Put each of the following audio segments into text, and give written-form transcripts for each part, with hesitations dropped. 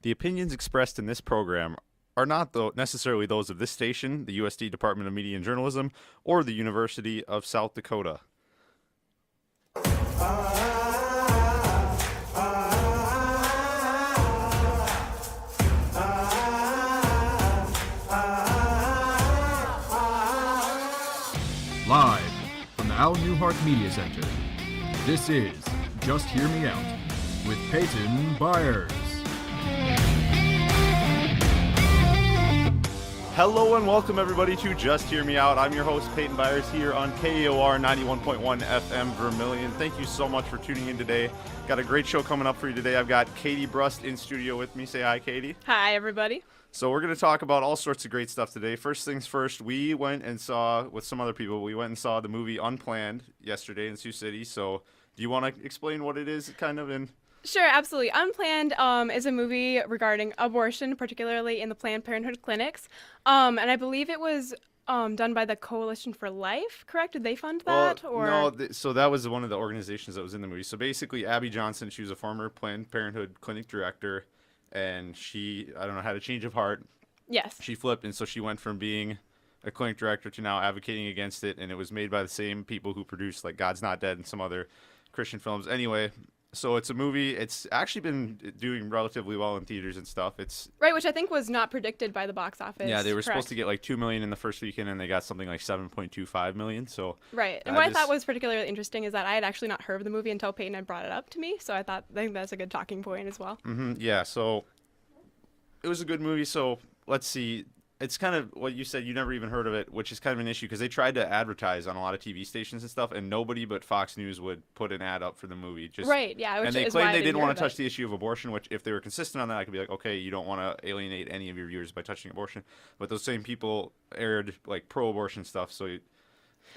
The opinions expressed in this program are not necessarily those of this station, the USD Department of Media and Journalism, or the University of South Dakota. Live from the Al Newhart Media Center, this is Just Hear Me Out with Peyton Byers. Hello and welcome everybody to Just Hear Me Out. I'm your host Peyton Byers here on KAOR 91.1 FM Vermilion. Thank you so much for tuning in today. Got a great show coming up for you today. I've got Katie Brust in studio with me. Say hi, Katie. Hi, everybody. So we're going to talk about all sorts of great stuff today. First things first, we went and saw, with some other people, we went and saw the movie Unplanned yesterday in Sioux City. So do you want to explain what it is kind of in... Sure, absolutely. Unplanned is a movie regarding abortion, particularly in the Planned Parenthood clinics. And I believe it was done by the Coalition for Life, correct? Did they fund that? No, so that was one of the organizations that was in the movie. So basically, Abby Johnson, she was a former Planned Parenthood clinic director, and she, I don't know, had a change of heart. Yes. She flipped, and so she went from being a clinic director to now advocating against it, and it was made by the same people who produced, like, God's Not Dead and some other Christian films. Anyway, so it's a movie. It's actually been doing relatively well in theaters and stuff. It's right, which I think was not predicted by the box office. Yeah, they were correct? supposed to get like $2 million in the first weekend, and they got something like $7.25 million. So right, and what I thought was particularly interesting is that I had actually not heard of the movie until Peyton had brought it up to me. So I think that's a good talking point as well. Yeah, so it was a good movie. So let's see. It's kind of what you said. You never even heard of it, which is kind of an issue because they tried to advertise on a lot of TV stations and stuff, and nobody but Fox News would put an ad up for the movie. Right, yeah. And they claimed they didn't want to touch the issue of abortion, which if they were consistent on that, I could be like, okay, you don't want to alienate any of your viewers by touching abortion. But those same people aired like pro-abortion stuff, so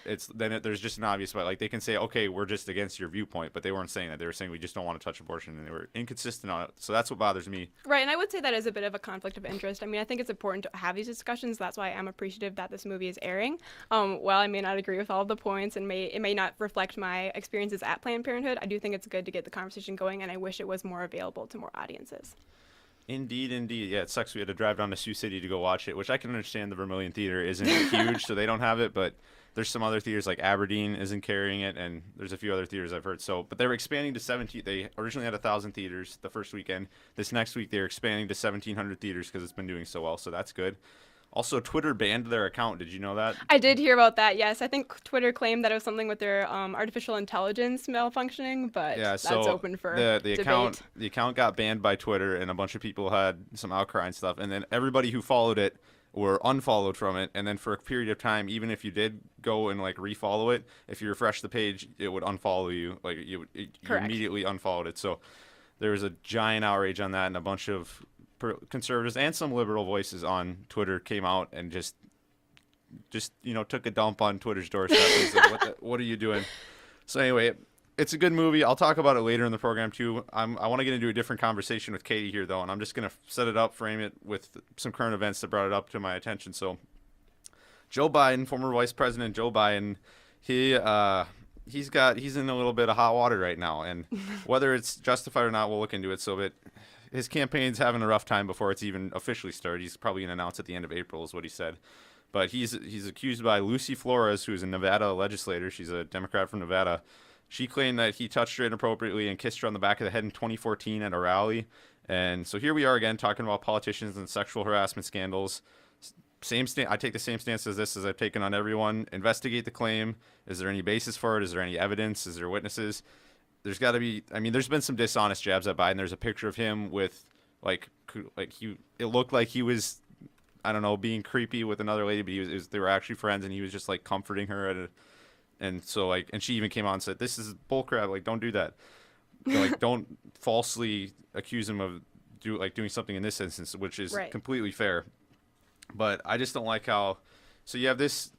there's just an obvious way. Like they can say, okay, we're just against your viewpoint, but they weren't saying that. They were saying we just don't want to touch abortion, and they were inconsistent on it. So that's what bothers me. Right, and I would say that is a bit of a conflict of interest. I mean, I think it's important to have these discussions. That's why I'm appreciative that this movie is airing. While I may not agree with all of the points and it may not reflect my experiences at Planned Parenthood, I do think it's good to get the conversation going, and I wish it was more available to more audiences. Indeed. Yeah, it sucks we had to drive down to Sioux City to go watch it, which I can understand the Vermilion Theater isn't huge, so they don't have it, but there's some other theaters like Aberdeen isn't carrying it, and there's a few other theaters I've heard. So, but they're expanding to 17. They originally had 1,000 theaters the first weekend. This next week they're expanding to 1,700 theaters because it's been doing so well. So that's good. Also, Twitter banned their account. Did you know that? I did hear about that. Yes, I think Twitter claimed that it was something with their artificial intelligence malfunctioning, but yeah, that's so open for the debate. The account got banned by Twitter, and a bunch of people had some outcry and stuff. And then everybody who followed it were unfollowed from it, and then for a period of time, even if you did go and like refollow it, if you refresh the page, it would unfollow you. Like you immediately unfollowed it. So there was a giant outrage on that, and a bunch of conservatives and some liberal voices on Twitter came out and just took a dump on Twitter's doorstep and said, what are you doing? So anyway, it's a good movie. I'll talk about it later in the program too. I want to get into a different conversation with Katie here though, and I'm just going to set it up, frame it with some current events that brought it up to my attention. So Joe Biden, former Vice President Joe Biden, he's in a little bit of hot water right now, and whether it's justified or not, we'll look into it. So but his campaign's having a rough time before it's even officially started. He's probably going to announce at the end of April is what he said. But he's accused by Lucy Flores, who's a Nevada legislator. She's a Democrat from Nevada. She claimed that he touched her inappropriately and kissed her on the back of the head in 2014 at a rally. And so here we are again talking about politicians and sexual harassment scandals. I take the same stance as this as I've taken on everyone. Investigate the claim. Is there any basis for it? Is there any evidence? Is there witnesses? There's got to be. I mean, there's been some dishonest jabs at Biden. There's a picture of him with it looked like he was, I don't know, being creepy with another lady, but they were actually friends, and he was just like comforting her and so and she even came out and said, "This is bullcrap. Like, don't do that. Like, don't falsely accuse him of doing something in this instance," which is completely fair. But I just don't like how. So you have this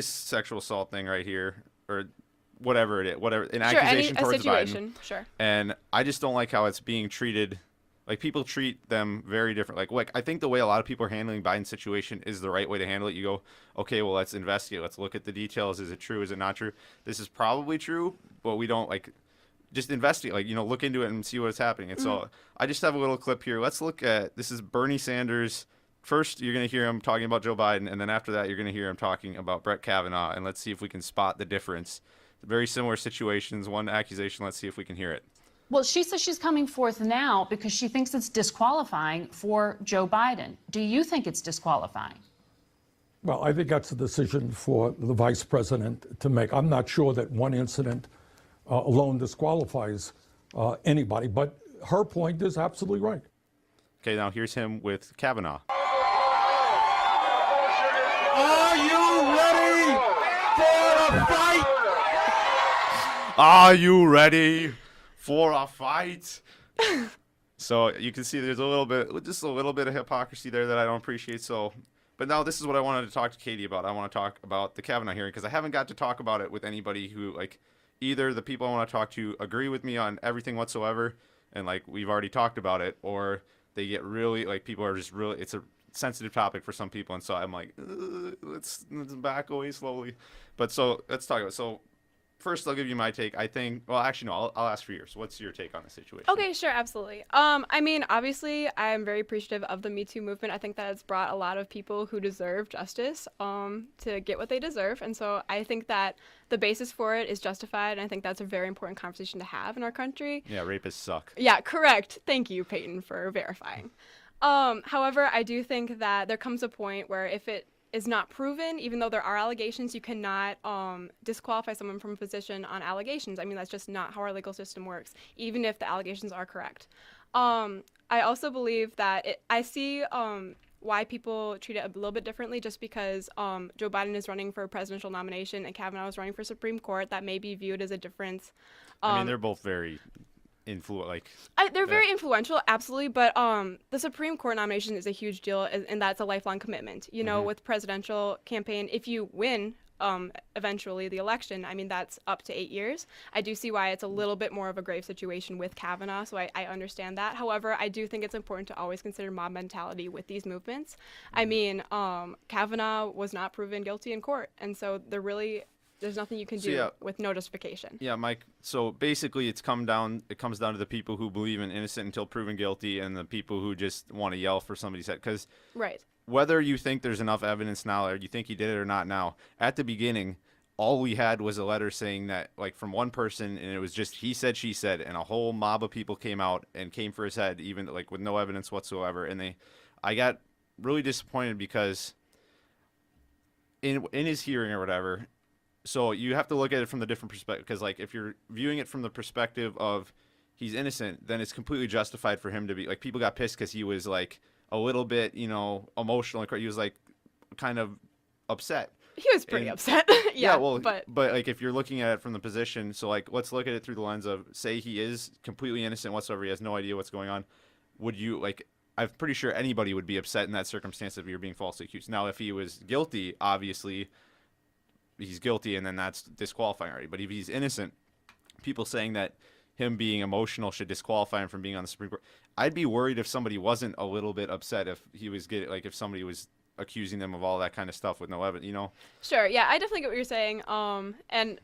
sexual assault thing right here, or whatever it is, an accusation towards Biden. Sure. And I just don't like how it's being treated. Like, people treat them very different. Like I think the way a lot of people are handling Biden's situation is the right way to handle it. You go, okay, well, let's investigate. Let's look at the details. Is it true? Is it not true? This is probably true, but we don't just investigate, like, look into it and see what's happening. And so I just have a little clip here. Let's look at, this is Bernie Sanders. First, you're going to hear him talking about Joe Biden, and then after that, you're going to hear him talking about Brett Kavanaugh, and let's see if we can spot the difference. Very similar situations, one accusation. Let's see if we can hear it. Well, she says she's coming forth now because she thinks it's disqualifying for Joe Biden. Do you think it's disqualifying? Well, I think that's a decision for the vice president to make. I'm not sure that one incident alone disqualifies anybody, but her point is absolutely right. Okay, now here's him with Kavanaugh. Are you ready for a fight? Are you ready for a fight? So you can see there's just a little bit of hypocrisy there that I don't appreciate. But now this is what I wanted to talk to Katie about. I want to talk about the Kavanaugh hearing because I haven't got to talk about it with anybody who, like, either the people I want to talk to agree with me on everything whatsoever, and like we've already talked about it, or they get really, like, people are just really, it's a sensitive topic for some people, and so I'm like, let's back away slowly. But so let's talk about it. So first, I'll give you my take. I think, well, actually, no, I'll ask for yours. What's your take on the situation? Okay, sure, absolutely. I mean, obviously, I'm very appreciative of the Me Too movement. I think that it's brought a lot of people who deserve justice to get what they deserve. And so I think that the basis for it is justified. And I think that's a very important conversation to have in our country. Yeah, rapists suck. Yeah, correct. Thank you, Peyton, for verifying. However, I do think that there comes a point where if it is not proven, even though there are allegations, you cannot disqualify someone from a position on allegations. I mean, that's just not how our legal system works, even if the allegations are correct. I also believe that I see why people treat it a little bit differently just because Joe Biden is running for a presidential nomination and Kavanaugh is running for Supreme Court. That may be viewed as a difference. I mean, they're both very they're very influential, absolutely, but the Supreme Court nomination is a huge deal, and that's a lifelong commitment. You know, with presidential campaign, if you win eventually the election, I mean, that's up to 8 years. I do see why it's a little bit more of a grave situation with Kavanaugh, so I understand that. However, I do think it's important to always consider mob mentality with these movements. I mean, Kavanaugh was not proven guilty in court, and so there's nothing you can do with no justification. Yeah, Mike. So basically, it comes down to the people who believe in innocent until proven guilty, and the people who just want to yell for somebody's head. Because whether you think there's enough evidence now, or you think he did it or not now, at the beginning, all we had was a letter saying that, like, from one person, and it was just he said, she said, and a whole mob of people came out and came for his head, even like with no evidence whatsoever. And I got really disappointed because in his hearing or whatever. So you have to look at it from the different perspective, because, like, if you're viewing it from the perspective of he's innocent, then it's completely justified for him to be, like, people got pissed because he was, like, a little bit, emotional. He was, like, kind of upset. He was pretty upset. But like, if you're looking at it from the position, so, like, let's look at it through the lens of, say he is completely innocent whatsoever, he has no idea what's going on. Would you, like, I'm pretty sure anybody would be upset in that circumstance if you're being falsely accused. Now, if he was guilty, obviously he's guilty, and then that's disqualifying already. But if he's innocent, people saying that him being emotional should disqualify him from being on the Supreme Court. I'd be worried if somebody wasn't a little bit upset if he was if somebody was accusing them of all that kind of stuff with no evidence, Sure, yeah, I definitely get what you're saying. And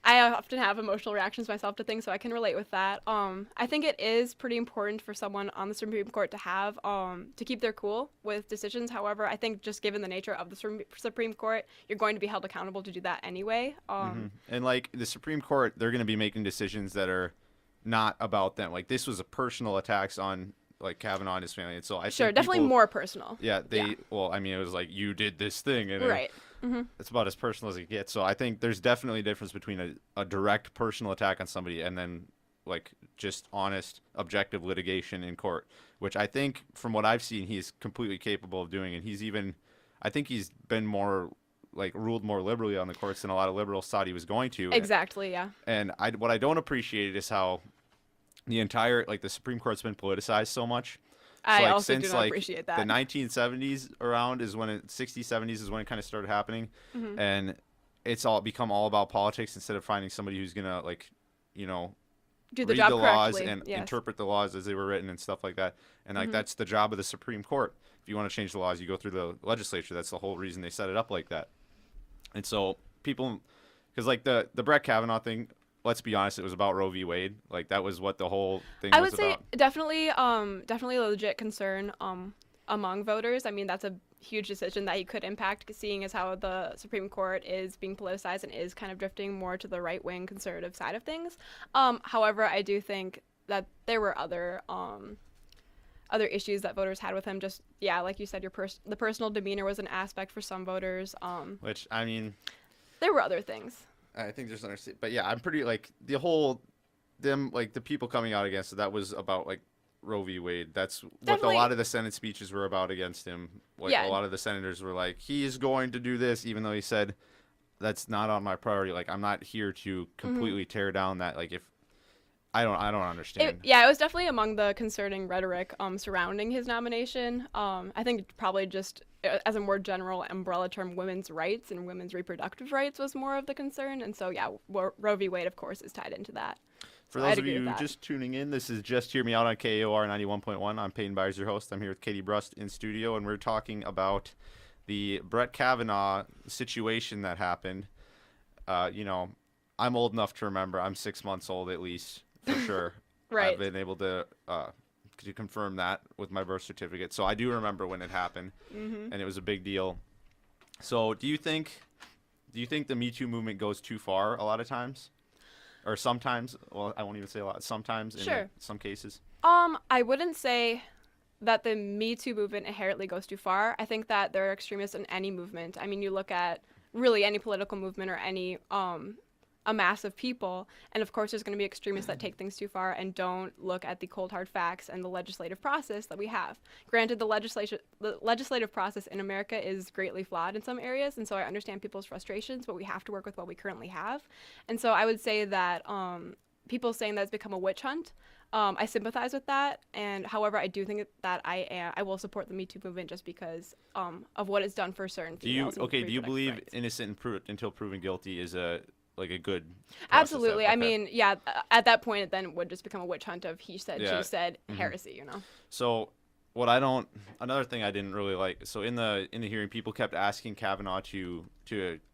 I often have emotional reactions myself to things, so I can relate with that. I think it is pretty important for someone on the Supreme Court to have to keep their cool with decisions. However, I think just given the nature of the Supreme Court, you're going to be held accountable to do that anyway. And, like, the Supreme Court, they're going to be making decisions that are not about them. Like, this was a personal attacks on, like, Kavanaugh and his family, and so I think definitely more personal. Yeah, well, I mean, it was like, you did this thing, and right. It's about as personal as it gets. So I think there's definitely a difference between a direct personal attack on somebody and then, like, just honest, objective litigation in court, which I think, from what I've seen, he's completely capable of doing. And I think he's been more, like, ruled more liberally on the courts than a lot of liberals thought he was going to. Exactly, yeah. And what I don't appreciate is how the Supreme Court's been politicized so much. I also do not appreciate that. The 1970s around is when 60s, 70s is when it kind of started happening. And it's become all about politics instead of finding somebody who's going to, like, do the read job the laws correctly. and interpret the laws as they were written and stuff like that. And, like, that's the job of the Supreme Court. If you want to change the laws, you go through the legislature. That's the whole reason they set it up like that. And so people, because, like, the Brett Kavanaugh thing, let's be honest, it was about Roe v. Wade. Like that was what the whole thing I was would say about. definitely a legit concern among voters. I mean, that's a huge decision that he could impact, seeing as how the Supreme Court is being politicized and is kind of drifting more to the right-wing conservative side of things. However, I do think that there were other issues that voters had with him. Just like you said, the personal demeanor was an aspect for some voters. Which I mean, there were other things. I think there's understand, but yeah, I'm pretty like the people coming out against it. That was about like Roe v. Wade. That's Definitely. what a lot of the Senate speeches were about against him. Like Yeah. a lot of the senators were like, he is going to do this, even though he said that's not on my priority. Like I'm not here to completely tear down that. Like if I don't understand. It was definitely among the concerning rhetoric surrounding his nomination. I think probably just as a more general umbrella term, women's rights and women's reproductive rights was more of the concern. And so, Roe v. Wade, of course, is tied into that. For So those I'd of agree with you that. just tuning in, this is Just Hear Me Out on KAOR 91.1. I'm Peyton Byers, your host. I'm here with Katie Brust in studio, and we're talking about the Brett Kavanaugh situation that happened. I'm old enough to remember. I'm 6 months old at least, for sure. Right. I've been able to confirm that with my birth certificate. So I do remember when it happened, and it was a big deal. So do you think the Me Too movement goes too far a lot of times? Or sometimes? Well, I won't even say a lot. Sometimes in Sure. some cases. I wouldn't say that the Me Too movement inherently goes too far. I think that there are extremists in any movement. I mean, you look at really any political movement or any a mass of people, and of course there's going to be extremists that take things too far and don't look at the cold hard facts and the legislative process that we have. Granted, the legislative process in America is greatly flawed in some areas, and so I understand people's frustrations, but we have to work with what we currently have. And so I would say that people saying that it's become a witch hunt, I sympathize with that, and however, I do think that I will support the Me Too movement just because of what it's done for certain females. Do you reproductive believe rights. innocent until proven guilty is a good process? Absolutely. I Okay. mean, at that point, it then would just become a witch hunt of he said, Yeah. she said, heresy, So another thing I didn't really like, so in the hearing, people kept asking Kavanaugh to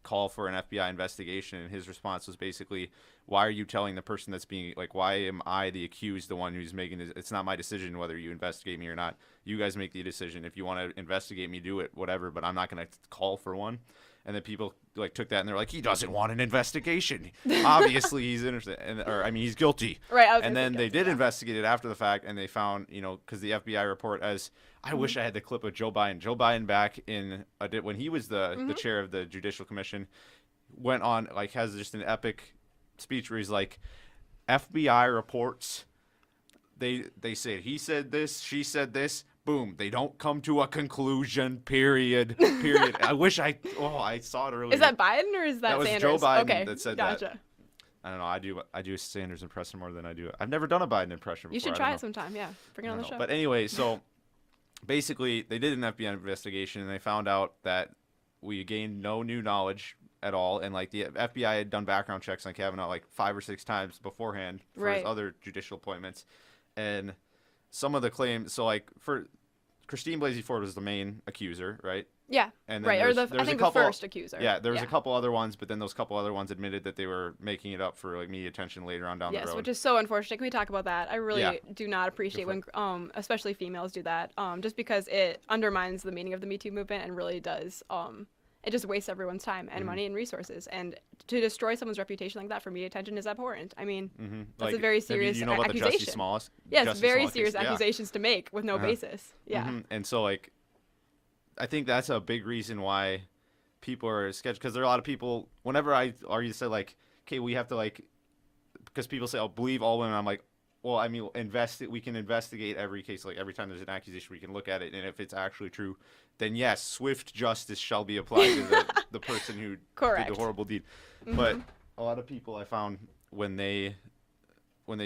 call for an FBI investigation, and his response was basically, why are you telling the person that's being, like, why am I the accused, the one who's making it? It's not my decision whether you investigate me or not. You guys make the decision. If you want to investigate me, do it, whatever, but I'm not going to call for one. And then people like took that and they're like, he doesn't want an investigation. Obviously, he's interested, he's guilty. Right. I was And gonna then say they guilty, did yeah. investigate it after the fact, and they found, because the FBI report, as I wish I had the clip of Joe Biden. Joe Biden back in when he was the chair of the Judicial Commission, went on has just an epic speech where he's like, FBI reports, they said he said this, she said this. Boom! They don't come to a conclusion. Period. I wish I saw it earlier. Is that Biden or is that was Sanders? Joe Biden okay. that said gotcha. that. I don't know. I do a Sanders impression more than I do. I've never done a Biden impression before. You should I don't try know. it sometime. Yeah. Bring it I on the don't know. show. But anyway, so basically, they did an FBI investigation, and they found out that we gained no new knowledge at all, and the FBI had done background checks on Kavanaugh 5 or 6 times beforehand for his Right. other judicial appointments, and some of the claims. So for Christine Blasey Ford was the main accuser, right? yeah. And then Right. Or there's I think a couple, the first accuser. Yeah, there was a couple other ones, but then those couple other ones admitted that they were making it up for media attention later on down the Yes, road. which is so unfortunate. Can we talk about that? I really Yeah. do not appreciate Go when, especially females, do that. Just because it undermines the meaning of the Me Too movement and really does. It just wastes everyone's time and money and resources. And to destroy someone's reputation like that for media attention is abhorrent. I mean, that's a very serious you know about accusation. the Jussie Smollett? Yes, Jussie very Smollett serious case? Yeah. accusations to make with no basis. Yeah. And so I think that's a big reason why people are sketched, because there are a lot of people, whenever I argue, say okay, we have to because people say, believe all women. I'm like, well, I mean, we can investigate every case. Every time there's an accusation, we can look at it, and if it's actually true, then yes, swift justice shall be applied to the person who Correct. did the horrible deed. But a lot of people I found when they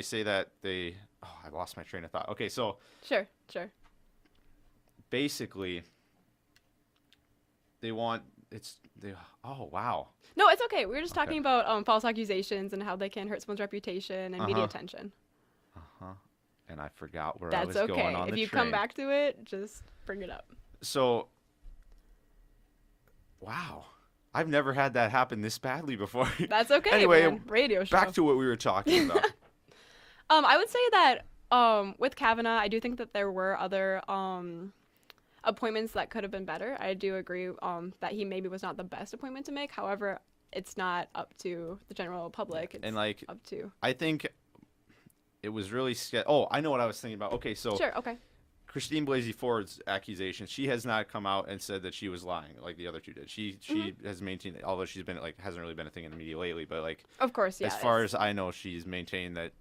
say that I lost my train of thought. Okay, so Sure. basically oh wow. No, it's okay. We were just talking about false accusations and how they can hurt someone's reputation and media attention. And I forgot where I That's was okay. going on If the you train. come back to it, just bring it up. So, wow. I've never had that happen this badly before. That's okay. Anyway, man. Radio show. back to what we were talking about. I would say that with Kavanaugh, I do think that there were other appointments that could have been better. I do agree that he maybe was not the best appointment to make. However, it's not up to the general public. It's And like, up to. I think it was really Oh, I know what I was thinking about. Okay, so Sure. Okay. Christine Blasey Ford's accusation, she has not come out and said that she was lying like the other two did. She has maintained, although she's been like hasn't really been a thing in the media lately, but like Of course, yeah. as far as I know, she's maintained that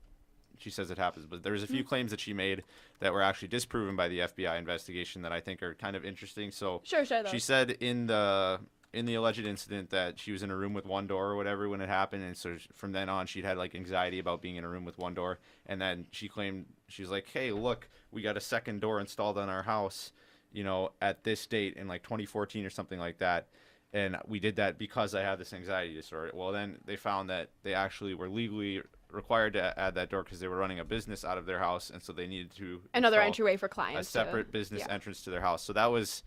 she says it happens. But there's a few claims that she made that were actually disproven by the FBI investigation that I think are kind of interesting. So Sure. she Though. said in the alleged incident that she was in a room with one door or whatever when it happened, and so from then on she'd had like anxiety about being in a room with one door, and then she claimed she was like, hey, look, we got a second door installed on our house, you know, at this date in like 2014 or something like that, and we did that because I had this anxiety disorder. Well, then they found that they actually were legally required to add that door because they were running a business out of their house, and so they needed to Another install entryway for a clients. separate business entrance to their house. So that was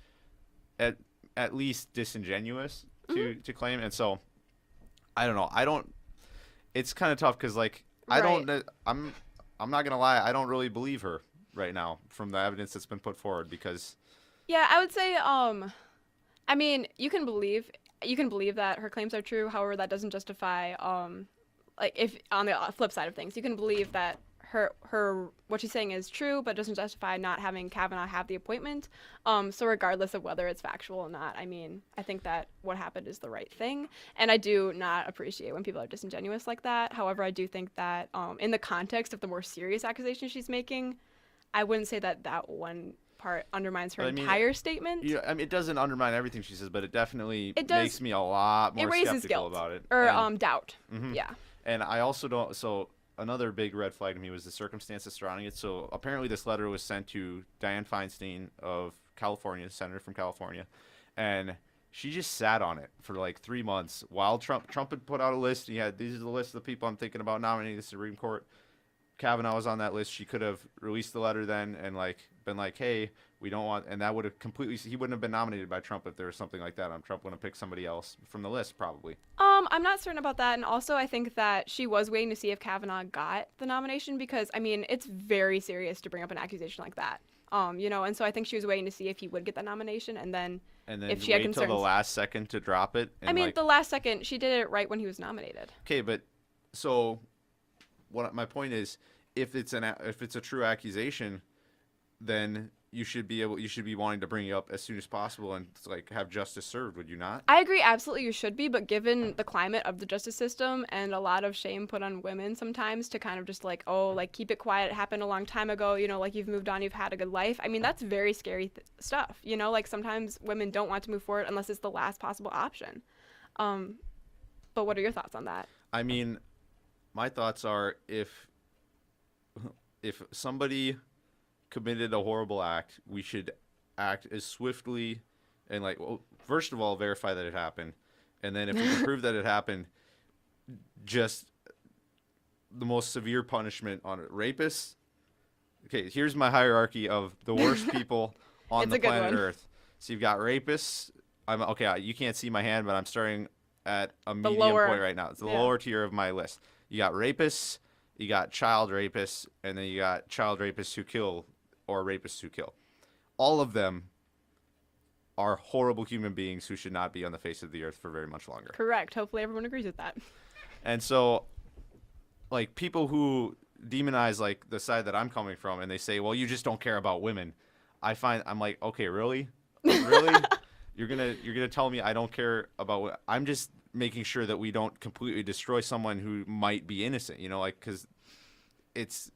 at least disingenuous to claim. And so I don't know. It's kind of tough because like I'm not gonna lie, I don't really believe her right now from the evidence that's been put forward, because Yeah, I would say I mean, you can believe that her claims are true. However, that doesn't justify like if on the flip side of things, you can believe that her what she's saying is true, but doesn't justify not having Kavanaugh have the appointment. So regardless of whether it's factual or not, I mean, I think that what happened is the right thing, and I do not appreciate when people are disingenuous like that. However, I do think that in the context of the more serious accusations she's making, I wouldn't say that one part undermines her entire statement. Yeah, I mean, it doesn't undermine everything she says, but it definitely does. makes me a lot more It raises skeptical guilt about it. or And- doubt. Yeah. And I also don't. So another big red flag to me was the circumstances surrounding it. So apparently, this letter was sent to Dianne Feinstein of California, senator from California, and she just sat on it for like 3 months while Trump had put out a list. He had, these are the list of the people I'm thinking about nominating to the Supreme Court. Kavanaugh was on that list. She could have released the letter then and like been like, hey, we don't want, and that would have completely, he wouldn't have been nominated by Trump if there was something like that. Trump would have picked somebody else from the list probably. I'm not certain about that, and also I think that she was waiting to see if Kavanaugh got the nomination, because I mean it's very serious to bring up an accusation like that. You know, and so I think she was waiting to see if he would get the nomination, and then if she had wait concerns till the last second to drop it. And I mean, like, the last second, she did it right when he was nominated. okay, but so what my point is, if it's a true accusation, then you should be wanting to bring it up as soon as possible and like have justice served, would you not? I agree, absolutely you should be, but given the climate of the justice system and a lot of shame put on women sometimes to kind of just like, oh, like keep it quiet, it happened a long time ago, you know, like you've moved on, you've had a good life. I mean, that's very scary stuff, you know, like sometimes women don't want to move forward unless it's the last possible option. But what are your thoughts on that? I mean, my thoughts are if somebody committed a horrible act, we should act as swiftly and like, well, first of all, verify that it happened, and then if we can prove that it happened, just the most severe punishment on it. Rapists. Okay, here's my hierarchy of the worst people on It's the a good planet one. Earth. So you've got rapists. You can't see my hand, but I'm starting at a medium lower- point right now. It's the yeah. lower tier of my list. You got rapists, you got child rapists, and then you got child rapists who kill or rapists who kill. All of them are horrible human beings who should not be on the face of the earth for very much longer. Correct. Hopefully everyone agrees with that. And so, like, people who demonize, like, the side that I'm coming from, and they say, well, you just don't care about women. I'm like, okay, really? Really? You're gonna tell me I don't care about I'm just making sure that we don't completely destroy someone who might be innocent, you know, like, because it's...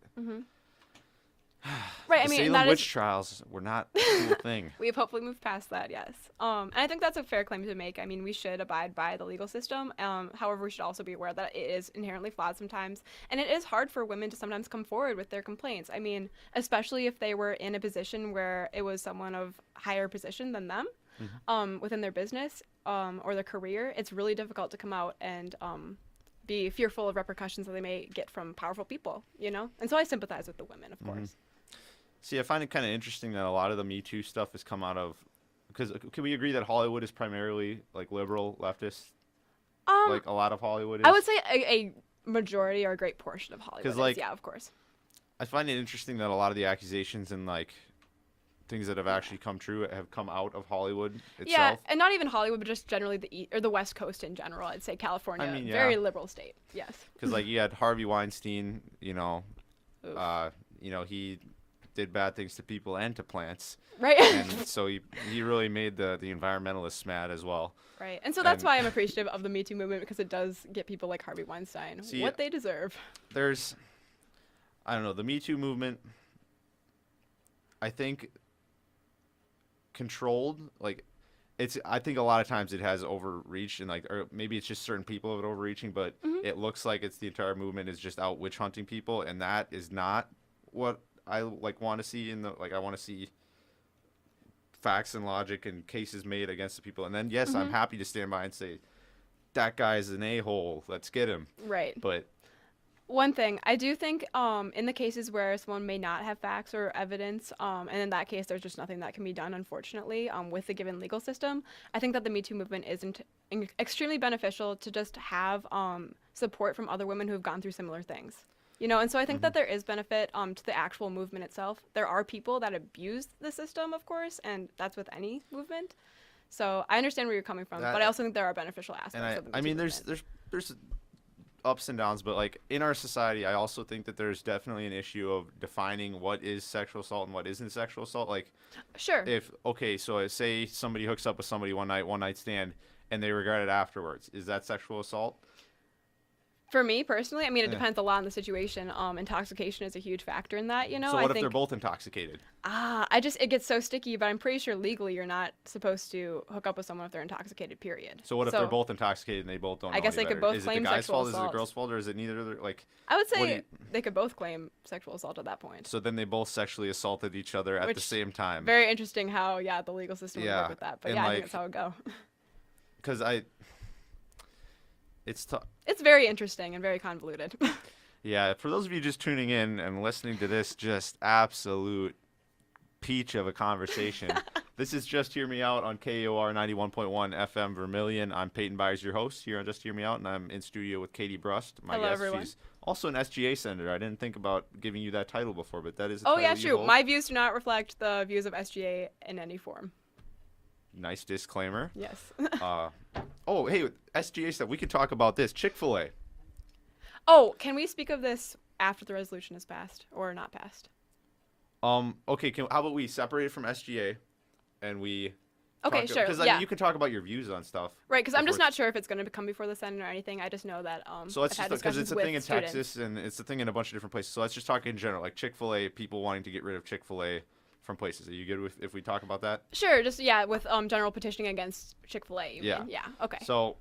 Right, I The mean, Salem that witch is... trials were not a cool thing. We've hopefully moved past that, yes. And I think that's a fair claim to make. I mean, we should abide by the legal system. However, we should also be aware that it is inherently flawed sometimes. And it is hard for women to sometimes come forward with their complaints. I mean, especially if they were in a position where it was someone of higher position than them within their business or their career. It's really difficult to come out and be fearful of repercussions that they may get from powerful people, you know? And so I sympathize with the women, of course. See, I find it kind of interesting that a lot of the Me Too stuff has come out of because can we agree that Hollywood is primarily like liberal, leftist? Like a lot of Hollywood is. I would say a majority or a great portion of Hollywood. like, Yeah, of course. I find it interesting that a lot of the accusations and like things that have actually come true have come out of Hollywood itself. Yeah, and not even Hollywood, but just generally the West Coast in general. I'd say California, I mean, yeah. very liberal state. Yes. Because like you had Harvey Weinstein, you know, Oof. he did bad things to people and to plants, Right. and so he really made the environmentalists mad as well. Right. And so that's And- why I'm appreciative of the Me Too movement, because it does get people like Harvey Weinstein See, what they deserve. There's, I don't know, the Me Too movement, I think, controlled, like, I think a lot of times it has overreached, and like, or maybe it's just certain people of it overreaching, but it looks like it's the entire movement is just out witch hunting people, and that is not what I like want to see I want to see facts and logic and cases made against the people. And then, yes, I'm happy to stand by and say, that guy's an a-hole, let's get him. Right. But One thing, I do think in the cases where someone may not have facts or evidence, and in that case there's just nothing that can be done, unfortunately, with the given legal system, I think that the Me Too movement isn't extremely beneficial to just have support from other women who have gone through similar things. You know, and so I think that there is benefit to the actual movement itself. There are people that abuse the system, of course, and that's with any movement. So I understand where you're coming from, but I also think there are beneficial aspects and of the Me Too I mean, movement. there's ups and downs, but like in our society, I also think that there's definitely an issue of defining what is sexual assault and what isn't sexual assault. Like, Sure. so say somebody hooks up with somebody one night stand, and they regret it afterwards. Is that sexual assault? For me personally, I mean, it depends a lot on the situation. Intoxication is a huge factor in that, you know. So I what if think, they're both intoxicated? it gets so sticky, but I'm pretty sure legally you're not supposed to hook up with someone if they're intoxicated, period. So what if they're both intoxicated and they both don't know I guess any they could better? both Is claim it the guy's sexual fault? Is it assault. the girl's fault? Or is it neither? Like, I would what do say you- they could both claim sexual assault at that point. so then they both sexually assaulted each other at the Which- same time. Very interesting how, the legal system would Yeah, work with that. But and, I like, think that's how it would go. Because it's tough. It's very interesting and very convoluted. Yeah, for those of you just tuning in and listening to this just absolute peach of a conversation, this is Just Hear Me Out on KOR 91.1 FM Vermilion. I'm Peyton Byers, your host here on Just Hear Me Out, and I'm in studio with Katie Brust, my Hello, guest. everyone. She's also an SGA senator. I didn't think about giving you that title before, but that is a Oh, title yeah, you true. hold. My views do not reflect the views of SGA in any form. Nice disclaimer. Yes. Oh, hey, SGA stuff. We could talk about this. Chick-fil-A. Oh, can we speak of this after the resolution is passed or not passed? Okay, how about we separate it from SGA, and we. Okay, sure. Because Yeah. you can talk about your views on stuff. Right, because I'm just before not sure if it's going to come before the Senate or anything. I just know that So let's I've had just because it's a discussions thing in with students. Texas and it's a thing in a bunch of different places. So let's just talk in general, like Chick-fil-A, people wanting to get rid of Chick-fil-A from places. Are you good with if we talk about that? Sure, just with general petitioning against Chick-fil-A. You Yeah. mean? Yeah. Okay. So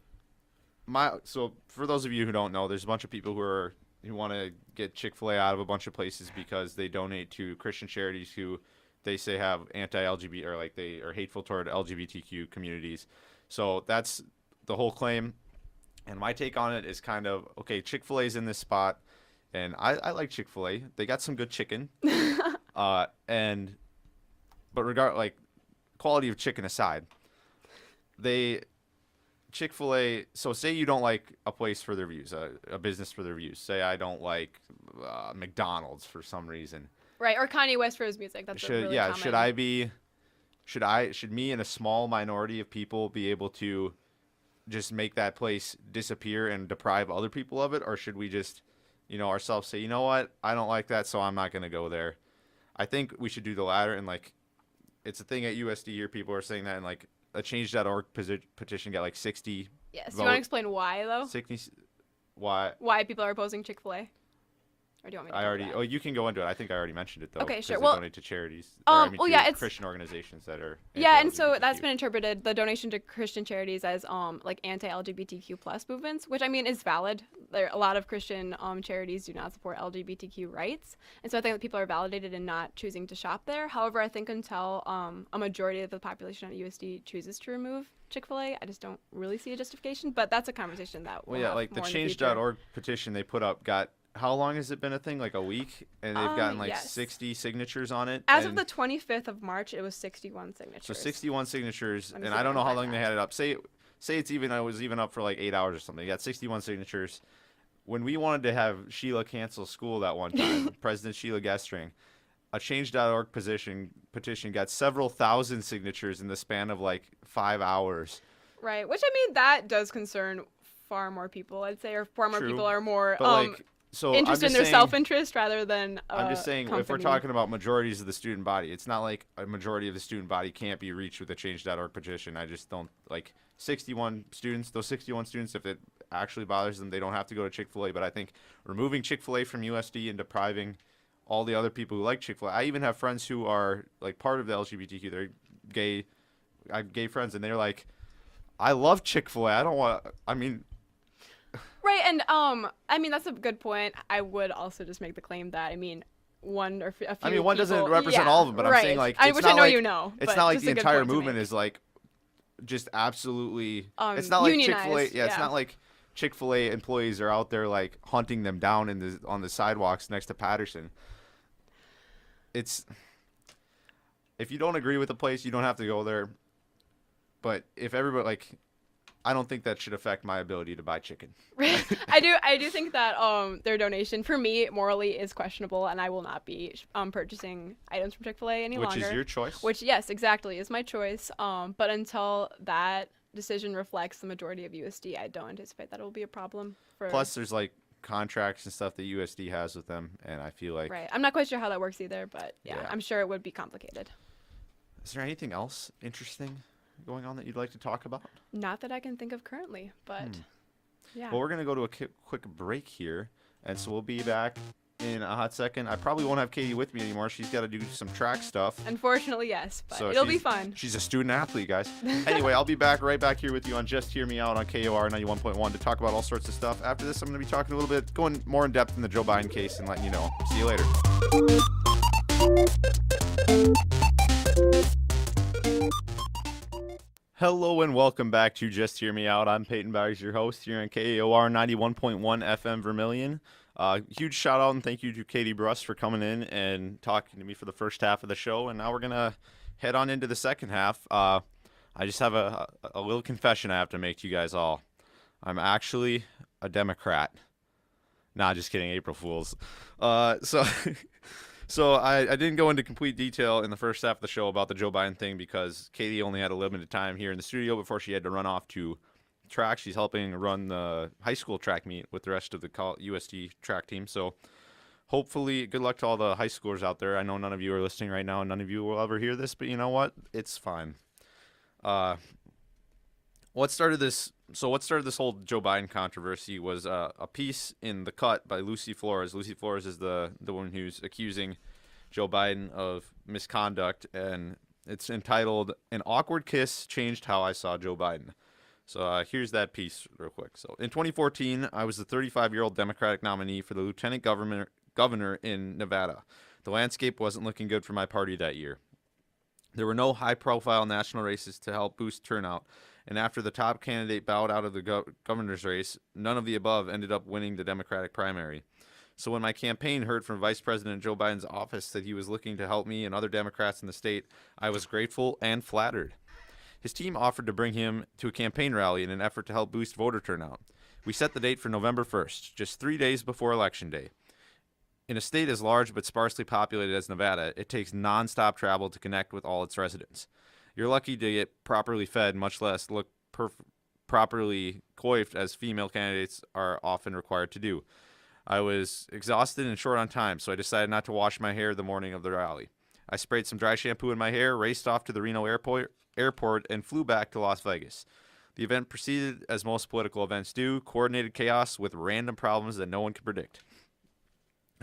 for those of you who don't know, there's a bunch of people who want to get Chick-fil-A out of a bunch of places because they donate to Christian charities who they say have anti-LGBT or like they are hateful toward LGBTQ communities. So that's the whole claim. And my take on it is kind of, okay, Chick-fil-A's in this spot, and I like Chick-fil-A. They got some good chicken. But quality of chicken aside, Chick-fil-A, so say you don't like a place for their views, a business for their views. Say I don't like McDonald's for some reason. Right, or Kanye West for his music. That's a really common. Should me and a small minority of people be able to just make that place disappear and deprive other people of it? Or should we just, ourselves say, you know what, I don't like that, so I'm not going to go there. I think we should do the latter, and it's a thing at USD here, people are saying that, and a change.org petition got 60 Yes. You want to explain why, though? 60, why? Why people are opposing Chick-fil-A? Or do you want me to go into that? Oh, you can go into it. I think I already mentioned it, though. Okay, sure. 'cause Well, they donate to charities. it's Christian organizations that are. Yeah, and so that's anti-LGBTQ. been interpreted, the donation to Christian charities, as anti-LGBTQ plus movements, which I mean is valid. A lot of Christian charities do not support LGBTQ rights, and so I think that people are validated in not choosing to shop there. However, I think until a majority of the population at USD chooses to remove Chick-fil-A, I just don't really see a justification. But that's a conversation that Well, we'll yeah, have like the more in the future. change.org petition they put up got how long has it been a thing? Like a week, and they've gotten like Yes. 60 signatures on it. As of and the 25th of March, it was 61 signatures. so 61 signatures, Let me and see I if don't I know can how find long they that. had it up. Say it's even. I was even up for like 8 hours or something. They got 61 signatures. When we wanted to have Sheila cancel school that one time, President Sheila Gestring, a Change.org petition got several thousand signatures in the span of like 5 hours. Right, which I mean, that does concern far more people, I'd say, or far more True. people are more But like, so interested in their self-interest rather than I'm just saying, if we're company. talking about majorities of the student body, it's not like a majority of the student body can't be reached with a Change.org petition. I just don't like 61 students. Those 61 students, if it actually bothers them, they don't have to go to Chick-fil-A. But I think removing Chick-fil-A from USD and depriving all the other people who like Chick-fil-A. I even have friends who are like part of the LGBTQ. They're gay. I have gay friends, and they're like, I love Chick-fil-A. I don't want. I mean, Right, and I mean that's a good point. I would also just make the claim that one or a few. I mean, one doesn't people- represent yeah, all of them, but I'm right. saying like, I it's which not I know like, you know. It's but not like just the a good entire point to movement make. is like just absolutely. It's not like unionized, Chick-fil-A. Yeah, it's yeah. not like Chick-fil-A employees are out there like hunting them down on the sidewalks next to Patterson. It's if you don't agree with the place, you don't have to go there. But if everybody like, I don't think that should affect my ability to buy chicken. I do think that their donation for me morally is questionable, and I will not be purchasing items from Chick-fil-A any Which longer. is your choice. Which yes, exactly, is my choice. But until that decision reflects the majority of USD, I don't anticipate that it will be a problem. Plus, there's like contracts and stuff that USD has with them, and I feel like. Right, I'm not quite sure how that works either, but yeah, Yeah. I'm sure it would be complicated. Is there anything else interesting going on that you'd like to talk about? Not that I can think of currently, but yeah. Well, we're going to go to a quick break here, and so we'll be back in a hot second. I probably won't have Katie with me anymore. She's got to do some track stuff. Unfortunately, yes, but So it'll be she's- fun. She's a student athlete, guys. Anyway, I'll be right back here with you on Just Hear Me Out on KOR 91.1 to talk about all sorts of stuff. After this, I'm going to be talking a little bit, going more in depth in the Joe Biden case and letting you know. See you later. Hello and welcome back to Just Hear Me Out. I'm Peyton Bowers, your host here on KAOR 91.1 FM Vermilion. Huge shout out and thank you to Katie Bruss for coming in and talking to me for the first half of the show. And now we're going to head on into the second half. I just have a little confession I have to make to you guys all. I'm actually a Democrat. Nah, just kidding. April Fools. So I didn't go into complete detail in the first half of the show about the Joe Biden thing because Katie only had a limited time here in the studio before she had to run off to track. She's helping run the high school track meet with the rest of the USD track team. So hopefully, good luck to all the high schoolers out there. I know none of you are listening right now and none of you will ever hear this, but you know what? It's fine. What started this whole Joe Biden controversy was a piece in The Cut by Lucy Flores. Lucy Flores is the woman who's accusing Joe Biden of misconduct, and it's entitled "An Awkward Kiss Changed How I Saw Joe Biden." So here's that piece real quick. So in 2014, I was the 35-year-old Democratic nominee for the lieutenant governor in Nevada. The landscape wasn't looking good for my party that year. There were no high-profile national races to help boost turnout, and after the top candidate bowed out of the governor's race, none of the above ended up winning the Democratic primary. So when my campaign heard from Vice President Joe Biden's office that he was looking to help me and other Democrats in the state, I was grateful and flattered. His team offered to bring him to a campaign rally in an effort to help boost voter turnout. We set the date for November 1st, just 3 days before Election Day. In a state as large but sparsely populated as Nevada, it takes nonstop travel to connect with all its residents. You're lucky to get properly fed, much less look properly coiffed, as female candidates are often required to do. I was exhausted and short on time, so I decided not to wash my hair the morning of the rally. I sprayed some dry shampoo in my hair, raced off to the Reno airport, and flew back to Las Vegas. The event proceeded as most political events do, coordinated chaos with random problems that no one could predict.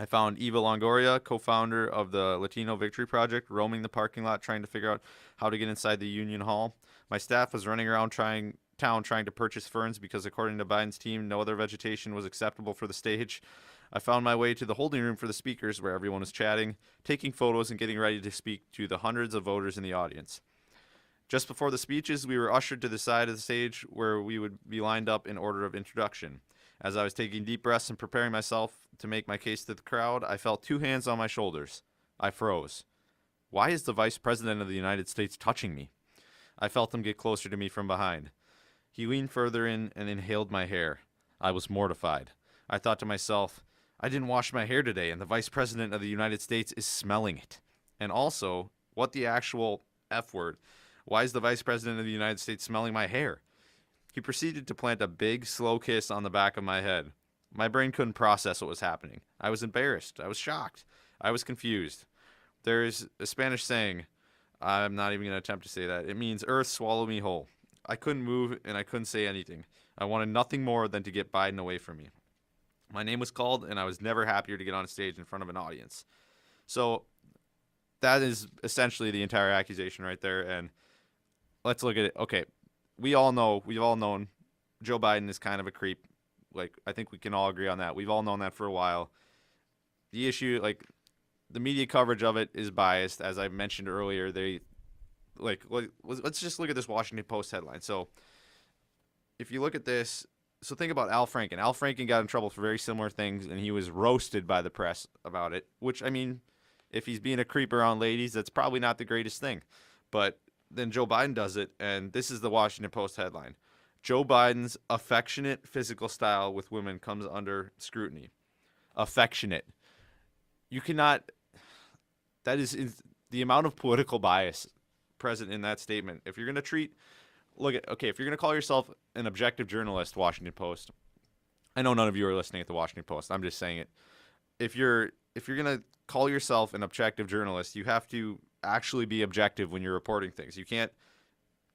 I found Eva Longoria, co-founder of the Latino Victory Project, roaming the parking lot trying to figure out how to get inside the Union Hall. My staff was running around trying to purchase ferns because, according to Biden's team, no other vegetation was acceptable for the stage. I found my way to the holding room for the speakers, where everyone was chatting, taking photos, and getting ready to speak to the hundreds of voters in the audience. Just before the speeches, we were ushered to the side of the stage where we would be lined up in order of introduction. As I was taking deep breaths and preparing myself to make my case to the crowd, I felt 2 hands on my shoulders. I froze. Why is the Vice President of the United States touching me? I felt him get closer to me from behind. He leaned further in and inhaled my hair. I was mortified. I thought to myself, I didn't wash my hair today, and the Vice President of the United States is smelling it. And also, what the actual F word? Why is the Vice President of the United States smelling my hair? He proceeded to plant a big, slow kiss on the back of my head. My brain couldn't process what was happening. I was embarrassed. I was shocked. I was confused. There is a Spanish saying, I'm not even going to attempt to say that. It means, earth swallow me whole. I couldn't move and I couldn't say anything. I wanted nothing more than to get Biden away from me. My name was called, and I was never happier to get on stage in front of an audience. So that is essentially the entire accusation right there. And let's look at it. Okay, we've all known Joe Biden is kind of a creep. Like, I think we can all agree on that. We've all known that for a while. The issue, like, the media coverage of it is biased. As I mentioned earlier, let's just look at this Washington Post headline. So if you look at this, so think about Al Franken. Al Franken got in trouble for very similar things, and he was roasted by the press about it, which, I mean, if he's being a creep around ladies, that's probably not the greatest thing. But then Joe Biden does it, and this is the Washington Post headline. Joe Biden's affectionate physical style with women comes under scrutiny. Affectionate. You cannot, that is the amount of political bias present in that statement. If you're going to if you're going to call yourself an objective journalist, Washington Post, I know none of you are listening at the Washington Post. I'm just saying it. If you're going to call yourself an objective journalist, you have to actually be objective when you're reporting things. You can't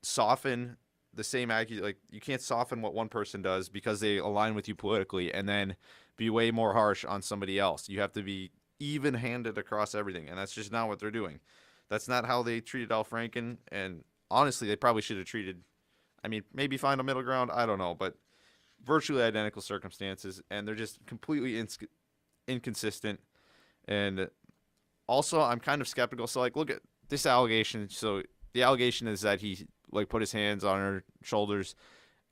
soften you can't soften what one person does because they align with you politically and then be way more harsh on somebody else. You have to be even-handed across everything, and that's just not what they're doing. That's not how they treated Al Franken, and honestly, they probably should have maybe find a middle ground, I don't know, but virtually identical circumstances, and they're just completely inconsistent. And also, I'm kind of skeptical. So, look at this allegation. So the allegation is that he put his hands on her shoulders,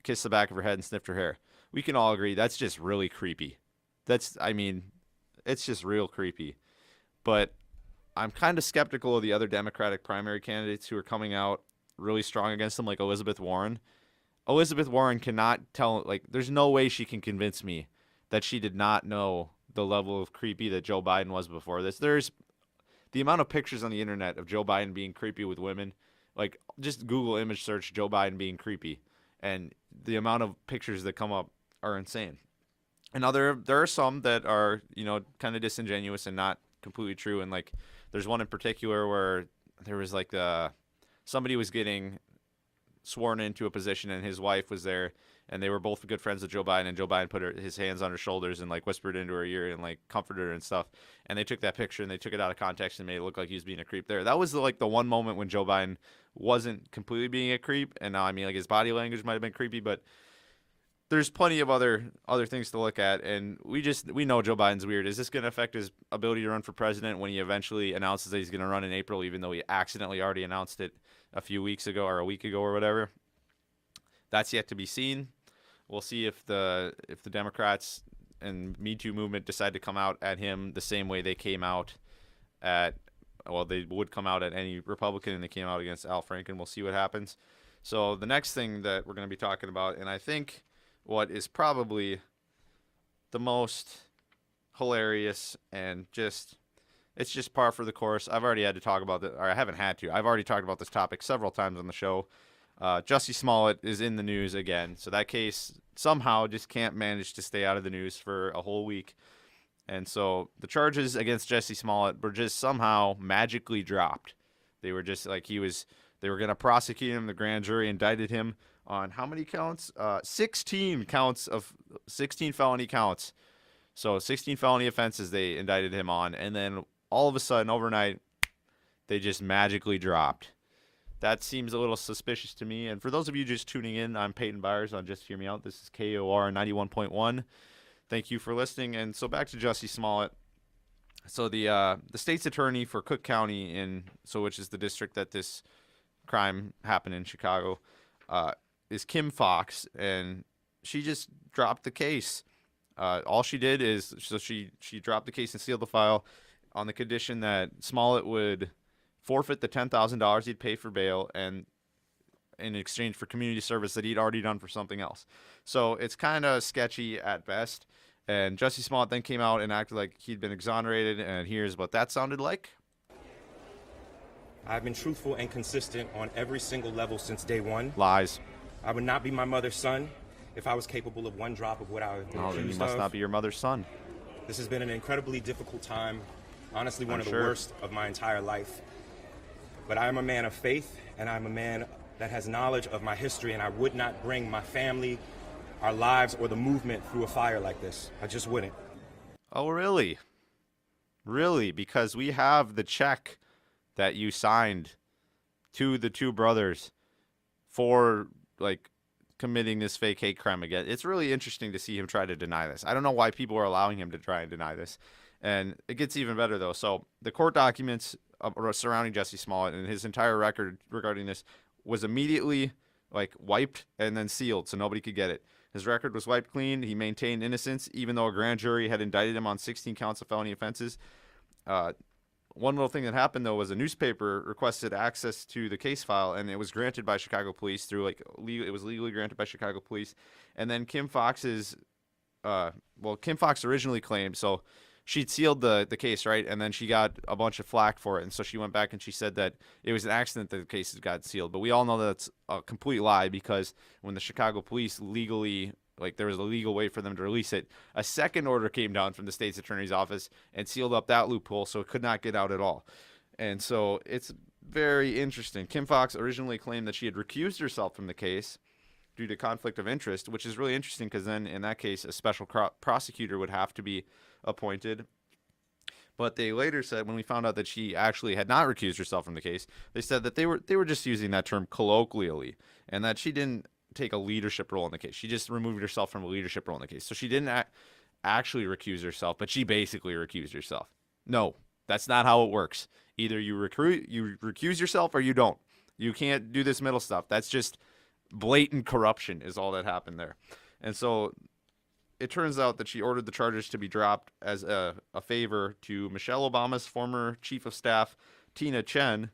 kissed the back of her head, and sniffed her hair. We can all agree that's just really creepy. It's just real creepy. But I'm kind of skeptical of the other Democratic primary candidates who are coming out really strong against him, like Elizabeth Warren. Elizabeth Warren cannot there's no way she can convince me that she did not know the level of creepy that Joe Biden was before this. There's the amount of pictures on the internet of Joe Biden being creepy with women. Just Google image search Joe Biden being creepy, and the amount of pictures that come up are insane. And now there are some that are, kind of disingenuous and not completely true. And there's one in particular where there was somebody was getting sworn into a position, and his wife was there, and they were both good friends with Joe Biden, and Joe Biden put his hands on her shoulders and whispered into her ear and comforted her and stuff. And they took that picture and they took it out of context and made it look like he was being a creep there. That was the one moment when Joe Biden wasn't completely being a creep. And now, his body language might have been creepy, but there's plenty of other things to look at, and we know Joe Biden's weird. Is this going to affect his ability to run for president when he eventually announces that he's going to run in April, even though he accidentally already announced it a few weeks ago or a week ago or whatever? That's yet to be seen. We'll see if the Democrats and Me Too movement decide to come out at him the same way they came out they would come out at any Republican, and they came out against Al Franken. We'll see what happens. So the next thing that we're going to be talking about, and I think what is probably the most hilarious and it's just par for the course. I've already had to talk about it, or I haven't had to. I've already talked about this topic several times on the show. Jussie Smollett is in the news again. So that case somehow just can't manage to stay out of the news for a whole week. And so the charges against Jussie Smollett were just somehow magically dropped. They were just they were going to prosecute him. The grand jury indicted him on how many counts? 16 counts of 16 felony counts. So 16 felony offenses they indicted him on. And then all of a sudden, overnight, they just magically dropped. That seems a little suspicious to me. And for those of you just tuning in, I'm Peyton Byers on Just Hear Me Out. This is KOR 91.1. Thank you for listening. And so back to Jussie Smollett. So the state's attorney for Cook County, which is the district that this crime happened in, Chicago, is Kim Fox, and she just dropped the case. All she did is she dropped the case and sealed the file on the condition that Smollett would forfeit the $10,000 he'd pay for bail and in exchange for community service that he'd already done for something else. So it's kind of sketchy at best. And Jussie Smollett then came out and acted like he'd been exonerated, and here's what that sounded like. I've been truthful and consistent on every single level since day one. Lies. I would not be my mother's son if I was capable of one drop of what I was Oh, then you accused must of. not be your mother's son. This has been an incredibly difficult time, honestly one I'm of the sure. worst of my entire life. But I am a man of faith, and I'm a man that has knowledge of my history, and I would not bring my family, our lives, or the movement through a fire like this. I just wouldn't. Oh, really? Really? Because we have the check that you signed to the two brothers for, like, committing this fake hate crime again. It's really interesting to see him try to deny this. I don't know why people are allowing him to try and deny this. And it gets even better, though. So the court documents surrounding Jussie Smollett and his entire record regarding this was immediately, like, wiped and then sealed so nobody could get it. His record was wiped clean. He maintained innocence, even though a grand jury had indicted him on 16 counts of felony offenses. One little thing that happened, though, was a newspaper requested access to the case file, and it was granted by Chicago police through, like, it was legally granted by Chicago police. And then Kim Fox's, Kim Fox originally claimed, so she'd sealed the case, right? And then she got a bunch of flack for it. And so she went back and she said that it was an accident that the cases got sealed. But we all know that's a complete lie, because when the Chicago police legally, like, there was a legal way for them to release it, a second order came down from the state's attorney's office and sealed up that loophole, so it could not get out at all. And so it's very interesting. Kim Fox originally claimed that she had recused herself from the case due to conflict of interest, which is really interesting because then in that case, a special prosecutor would have to be appointed. But they later said, when we found out that she actually had not recused herself from the case, they said that they were just using that term colloquially, and that she didn't take a leadership role in the case. She just removed herself from a leadership role in the case. So she didn't actually recuse herself, but she basically recused herself. No, that's not how it works. Either you recuse yourself or you don't. You can't do this middle stuff. That's just blatant corruption is all that happened there. And so it turns out that she ordered the charges to be dropped as a favor to Michelle Obama's former chief of staff, Tina Chen.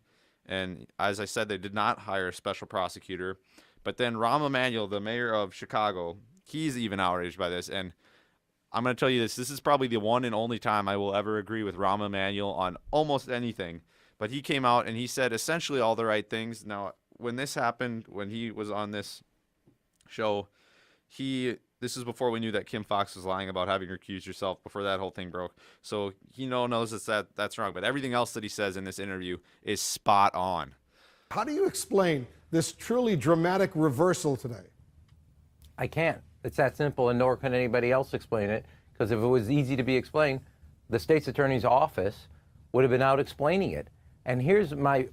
And as I said, they did not hire a special prosecutor. But then Rahm Emanuel, the mayor of Chicago, he's even outraged by this. And I'm going to tell you this. This is probably the one and only time I will ever agree with Rahm Emanuel on almost anything. But he came out and he said essentially all the right things. Now, when this happened, when he was on this show, this is before we knew that Kim Fox was lying about having recused herself, before that whole thing broke. So he knows that's wrong. But everything else that he says in this interview is spot on. How do you explain this truly dramatic reversal today? I can't. It's that simple, and nor can anybody else explain it, because if it was easy to be explained, the state's attorney's office would have been out explaining it. And here's my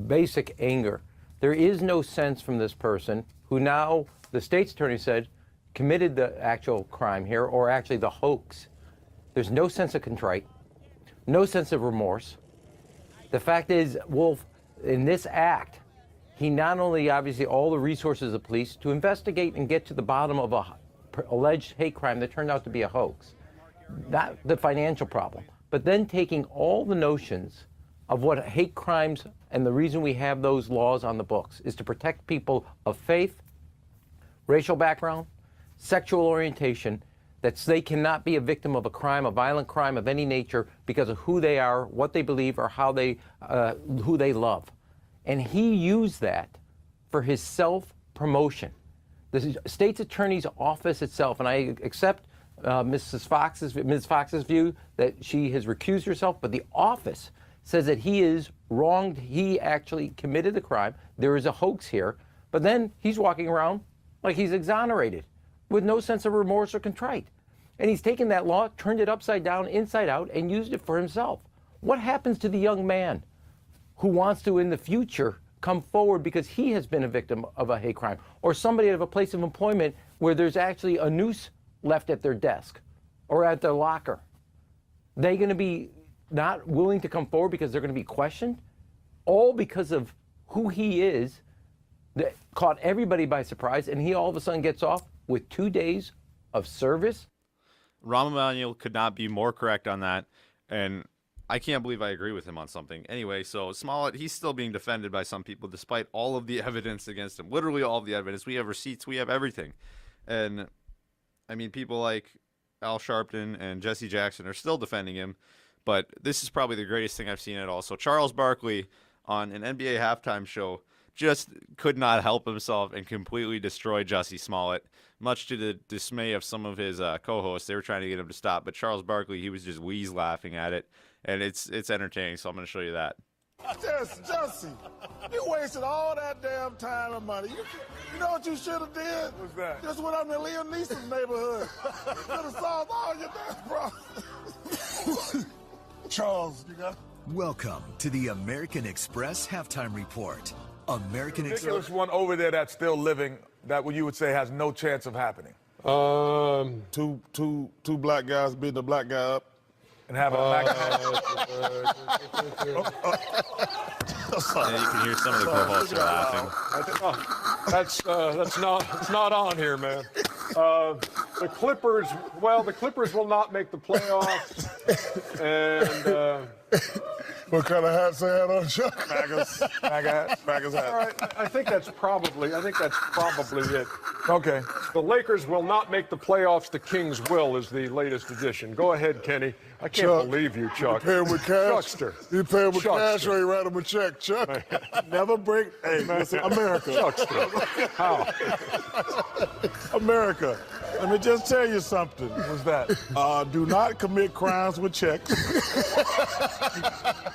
basic anger. There is no sense from this person who now, the state's attorney said, committed the actual crime here, or actually the hoax. There's no sense of contrite, no sense of remorse. The fact is, Wolf, in this act, he not only obviously all the resources of police to investigate and get to the bottom of a alleged hate crime that turned out to be a hoax, not the financial problem, but then taking all the notions of what hate crimes, and the reason we have those laws on the books is to protect people of faith, racial background, sexual orientation, that they cannot be a victim of a crime, a violent crime of any nature, because of who they are, what they believe, or how who they love. And he used that for his self-promotion. The state's attorney's office itself, and I accept Ms. Fox's view that she has recused herself, but the office says that he is wronged. He actually committed the crime. There is a hoax here. But then he's walking around like he's exonerated with no sense of remorse or contrite. And he's taken that law, turned it upside down, inside out, and used it for himself. What happens to the young man who wants to, in the future, come forward because he has been a victim of a hate crime, or somebody at a place of employment where there's actually a noose left at their desk or at their locker? They're going to be not willing to come forward because they're going to be questioned, all because of who he is, that caught everybody by surprise, and he all of a sudden gets off with 2 days of service? Rahm Emanuel could not be more correct on that, and I can't believe I agree with him on something. Anyway, so Smollett, he's still being defended by some people despite all of the evidence against him. Literally all of the evidence. We have receipts. We have everything. And, I mean, people like Al Sharpton and Jesse Jackson are still defending him, but this is probably the greatest thing I've seen at all. So Charles Barkley on an NBA halftime show just could not help himself and completely destroy Jussie Smollett, much to the dismay of some of his co-hosts. They were trying to get him to stop, but Charles Barkley, he was just wheeze laughing at it, and it's entertaining, so I'm going to show you that. Jussie, you wasted all that damn time and money. You know what you should have did? What's that? Just went up to Liam Neeson's neighborhood. Could have solved all your damn problems. Charles, you got... Welcome to the American Express Halftime Report. American Ridiculous one over there that's still living that what you would say has no chance of happening. Two black guys beating a black guy up. And having a black guy. And you can hear some of the co-hosts are laughing. That's not on here, man. The Clippers will not make the playoffs. And what kind of hats they had on, Chuck? Magas hat. all right, I think that's probably it. Okay. The Lakers will not make the playoffs. The Kings will is the latest edition. Go ahead, Kenny. I can't Chuck, believe you, Chuck. You pay him with cash? Chuckster. You pay him with cash Chuckster. or you write him a check, Chuck? Never break. Hey, listen, America. Chuckster. How? America. Let me just tell you something. What's that? Do not commit crimes with checks.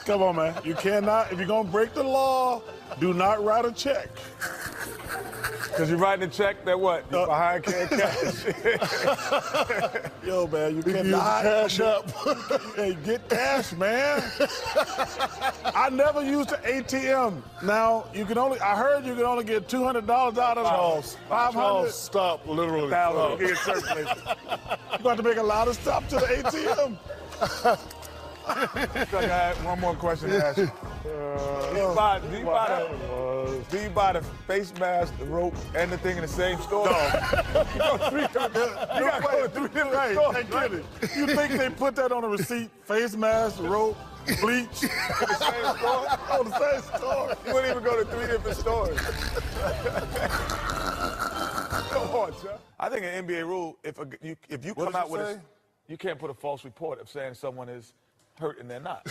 Come on, man. You cannot. If you're going to break the law, do not write a check. Because you're writing a check that what? You're behind cash. Yo, man, you cannot cash up. Hey, get cash, man. I never used the ATM. Now, I heard you can only get $200 out of Charles, it. $500. Stop, literally. Get circulation. You're going to make a lot of stops to the ATM. Chuck, I have one more question to ask you. Do you buy the face mask, the rope, and the thing in the same store? No. You got to go to 3 different stores. Hey, get it. You think they put that on a receipt? Face mask, rope, bleach? In the same store? On the same store. You wouldn't even go to 3 different stores. Come on, Chuck. I think an NBA rule, if you come out with a, you can't put a false report of saying someone is hurt and they're not.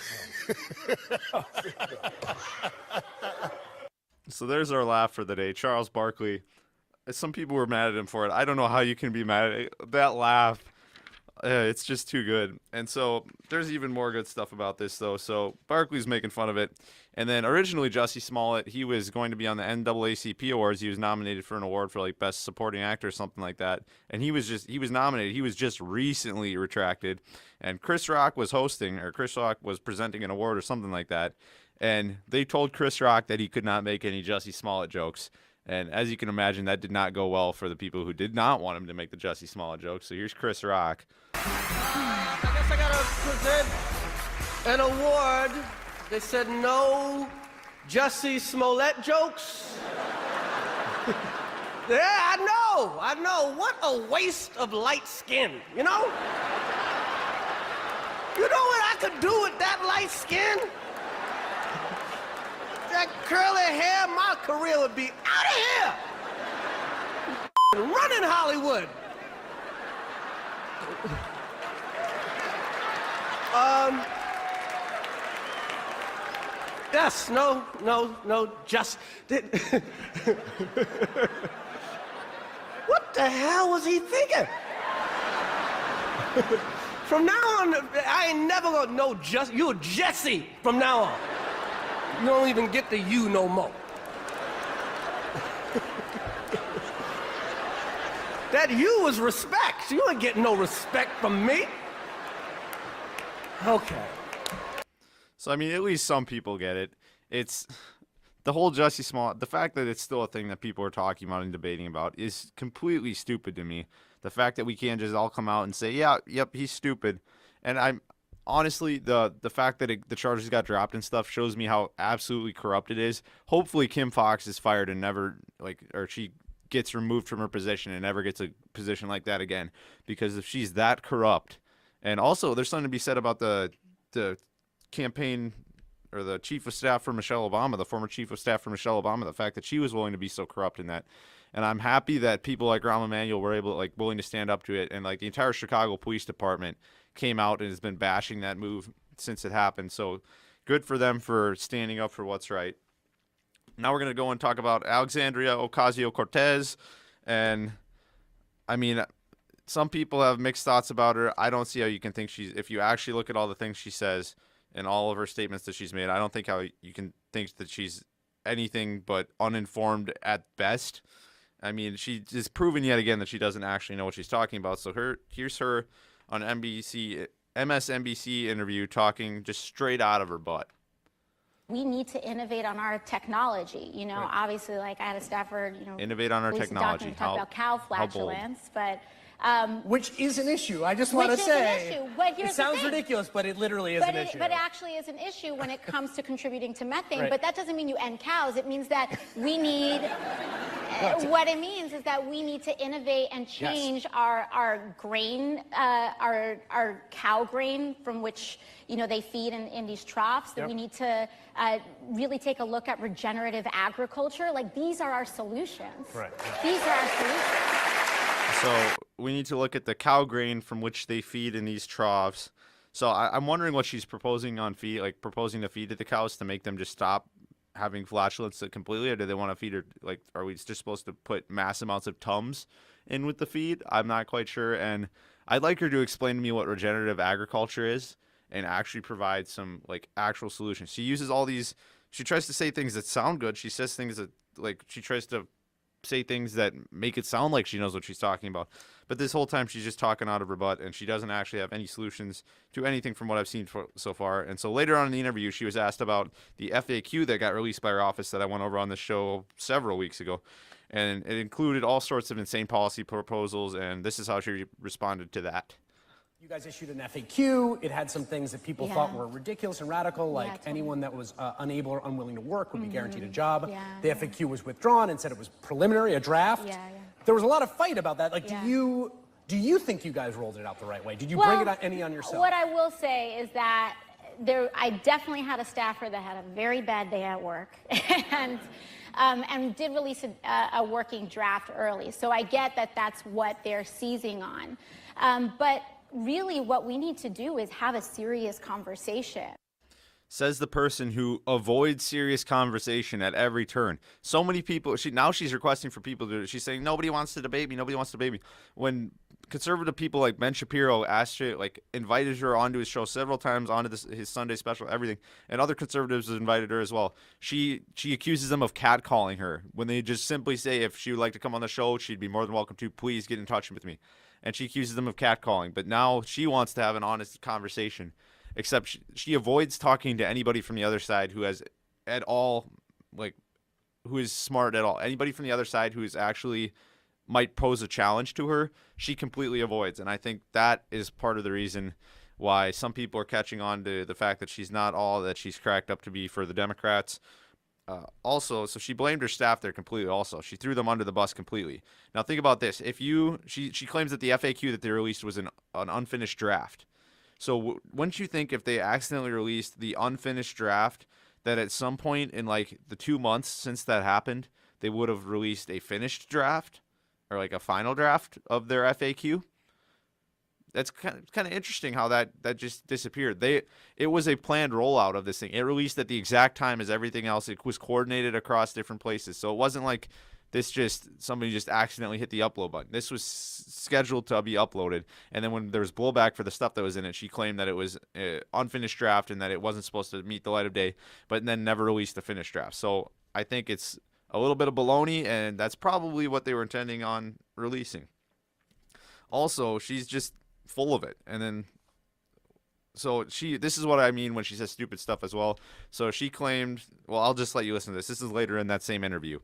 So there's our laugh for the day. Charles Barkley. Some people were mad at him for it. I don't know how you can be mad at it. That laugh. It's just too good. And so there's even more good stuff about this, though. So Barkley's making fun of it. And then originally Jussie Smollett, he was going to be on the NAACP Awards. He was nominated for an award for like Best Supporting Actor or something like that. And he was nominated. He was just recently retracted. And Chris Rock was presenting an award or something like that. And they told Chris Rock that he could not make any Jussie Smollett jokes. And as you can imagine, that did not go well for the people who did not want him to make the Jussie Smollett jokes. So here's Chris Rock. I guess I gotta present an award. They said no Jussie Smollett jokes. Yeah, I know. What a waste of light skin, you know? You know what I could do with that light skin? That curly hair, my career would be out of here. Running Hollywood. Yes, no, just did. What the hell was he thinking? From now on, I ain't never gonna know you're Jussie from now on. You don't even get the you no more. That you was respect. You ain't getting no respect from me. Okay. So, I mean, at least some people get it. It's the whole Jussie Smollett, the fact that it's still a thing that people are talking about and debating about is completely stupid to me. The fact that we can't just all come out and say, yeah, yep, he's stupid. And I'm honestly, the fact that the charges got dropped and stuff shows me how absolutely corrupt it is. Hopefully Kim Fox is fired and never, or she gets removed from her position and never gets a position like that again. Because if she's that corrupt, and also there's something to be said about the campaign or the chief of staff for Michelle Obama, the former chief of staff for Michelle Obama, the fact that she was willing to be so corrupt in that. And I'm happy that people like Rahm Emanuel were willing to stand up to it. And like the entire Chicago Police Department came out and has been bashing that move since it happened. So good for them for standing up for what's right. Now we're going to go and talk about Alexandria Ocasio-Cortez. And I mean, some people have mixed thoughts about her. I don't see how you can think if you actually look at all the things she says and all of her statements that she's made, I don't think how you can think that she's anything but uninformed at best. I mean, she is proven yet again that she doesn't actually know what she's talking about. So here's her on MSNBC interview talking just straight out of her butt. We need to innovate on our technology. You know, obviously, like I had a staffer, innovate on our technology. Talk about cow flatulence, but which is an issue. I just want to say, an issue. But here's it sounds the thing. ridiculous, but it literally is an issue. But it actually is an issue when it comes to contributing to methane. Right. But that doesn't mean you end cows. It means that we need. What it means is that we need to innovate and change our grain, our cow grain from which they feed in these troughs. That we need to really take a look at regenerative agriculture. Like these are our solutions. Right. These are our solutions. So we need to look at the cow grain from which they feed in these troughs. So I'm wondering what she's proposing on feed, like proposing to feed to the cows to make them just stop having flatulence completely, or do they want to feed her? Like, are we just supposed to put mass amounts of Tums in with the feed? I'm not quite sure. And I'd like her to explain to me what regenerative agriculture is and actually provide some like actual solutions. She uses all these, she tries to say things that sound good. She says things that she tries to say things that make it sound like she knows what she's talking about. But this whole time she's just talking out of her butt, and she doesn't actually have any solutions to anything from what I've seen so far. And so later on in the interview, she was asked about the FAQ that got released by her office that I went over on the show several weeks ago. And it included all sorts of insane policy proposals, and this is how she responded to that. You guys issued an FAQ. It had some things that people thought were ridiculous and radical, like anyone that was unable or unwilling to work would be guaranteed a job. The FAQ was withdrawn and said it was preliminary, a draft. There was a lot of fight about that. Like, do you think you guys rolled it out the right way? Did you bring it on yourself? What I will say is that I definitely had a staffer that had a very bad day at work, and did release a working draft early. So I get that that's what they're seizing on, but really what we need to do is have a serious conversation. Says the person who avoids serious conversation at every turn. So many people, she's requesting for people to, she's saying, nobody wants to debate me, nobody wants to debate me. When conservative people like Ben Shapiro asked her, invited her onto his show several times, onto his Sunday special, everything, and other conservatives invited her as well. She accuses them of catcalling her when they just simply say if she would like to come on the show, she'd be more than welcome to. Please get in touch with me. And she accuses them of catcalling. But now she wants to have an honest conversation, except she avoids talking to anybody from the other side who has at all, who is smart at all. Anybody from the other side who is actually might pose a challenge to her, she completely avoids. And I think that is part of the reason why some people are catching on to the fact that she's not all that she's cracked up to be for the Democrats. Also, so she blamed her staff there completely also. She threw them under the bus completely. Now think about this. She claims that the FAQ that they released was an unfinished draft. So wouldn't you think if they accidentally released the unfinished draft that at some point in the 2 months since that happened, they would have released a finished draft or a final draft of their FAQ? That's kind of interesting how that just disappeared. It was a planned rollout of this thing. It released at the exact time as everything else. It was coordinated across different places. So it wasn't like somebody just accidentally hit the upload button. This was scheduled to be uploaded. And then when there was blowback for the stuff that was in it, she claimed that it was an unfinished draft and that it wasn't supposed to meet the light of day, but then never released the finished draft. So I think it's a little bit of baloney, and that's probably what they were intending on releasing. Also, she's just full of it. And then this is what I mean when she says stupid stuff as well. So she claimed, well, I'll just let you listen to this. This is later in that same interview.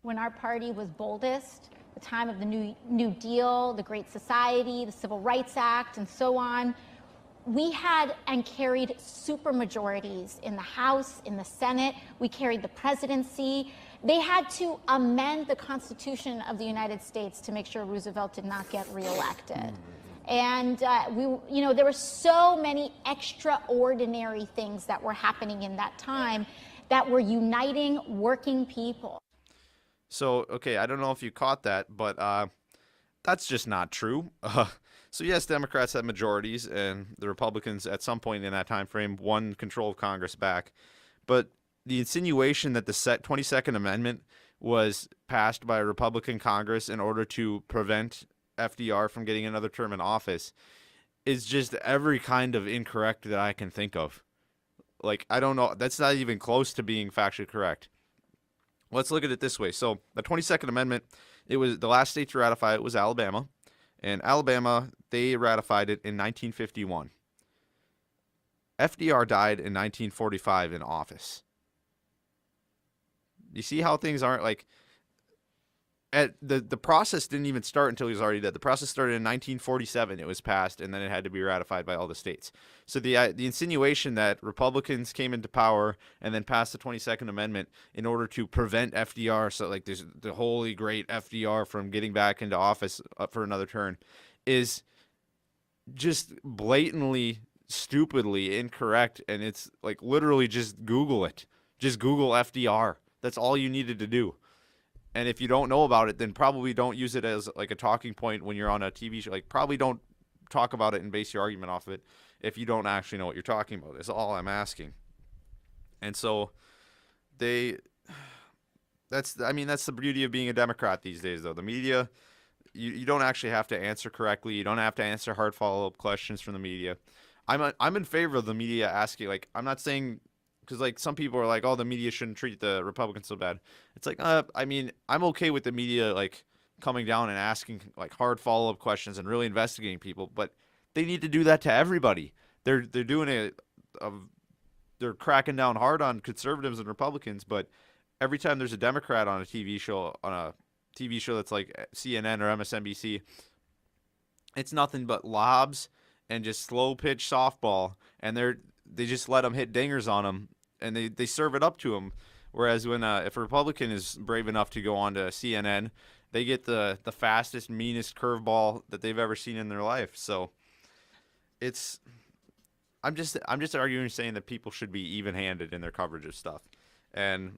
When our party was boldest, the time of the New Deal, the Great Society, the Civil Rights Act, and so on, we had and carried supermajorities in the House, in the Senate. We carried the presidency. They had to amend the Constitution of the United States to make sure Roosevelt did not get reelected. And there were so many extraordinary things that were happening in that time that were uniting working people. So, okay, I don't know if you caught that, but that's just not true. So yes, Democrats had majorities, and the Republicans at some point in that time frame won control of Congress back. But the insinuation that the 22nd Amendment was passed by a Republican Congress in order to prevent FDR from getting another term in office is just every kind of incorrect that I can think of. Like, I don't know. That's not even close to being factually correct. Let's look at it this way. So the 22nd Amendment, it was the last state to ratify it was Alabama. And Alabama, they ratified it in 1951. FDR died in 1945 in office. You see how things aren't like... The process didn't even start until he was already dead. The process started in 1947. It was passed, and then it had to be ratified by all the states. So the insinuation that Republicans came into power and then passed the 22nd Amendment in order to prevent FDR, so like there's the holy great FDR from getting back into office for another term, is just blatantly, stupidly incorrect. And it's like literally just Google it. Just Google FDR. That's all you needed to do. And if you don't know about it, then probably don't use it as like a talking point when you're on a TV show. Like, probably don't talk about it and base your argument off of it if you don't actually know what you're talking about. Is all I'm asking. And so that's the beauty of being a Democrat these days, though. The media, you don't actually have to answer correctly. You don't have to answer hard follow-up questions from the media. I'm in favor of the media asking. Like, I'm not saying... Because, like, some people are like, oh, the media shouldn't treat the Republicans so bad. It's like, I'm okay with the media, like, coming down and asking, like, hard follow-up questions and really investigating people. But they need to do that to everybody. They're doing it. They're cracking down hard on conservatives and Republicans. But every time there's a Democrat on a TV show that's like CNN or MSNBC, it's nothing but lobs and just slow-pitch softball. And they just let them hit dingers on them. And they serve it up to them. Whereas when if a Republican is brave enough to go on to CNN, they get the fastest, meanest curveball that they've ever seen in their life. So I'm just arguing, saying that people should be even-handed in their coverage of stuff. And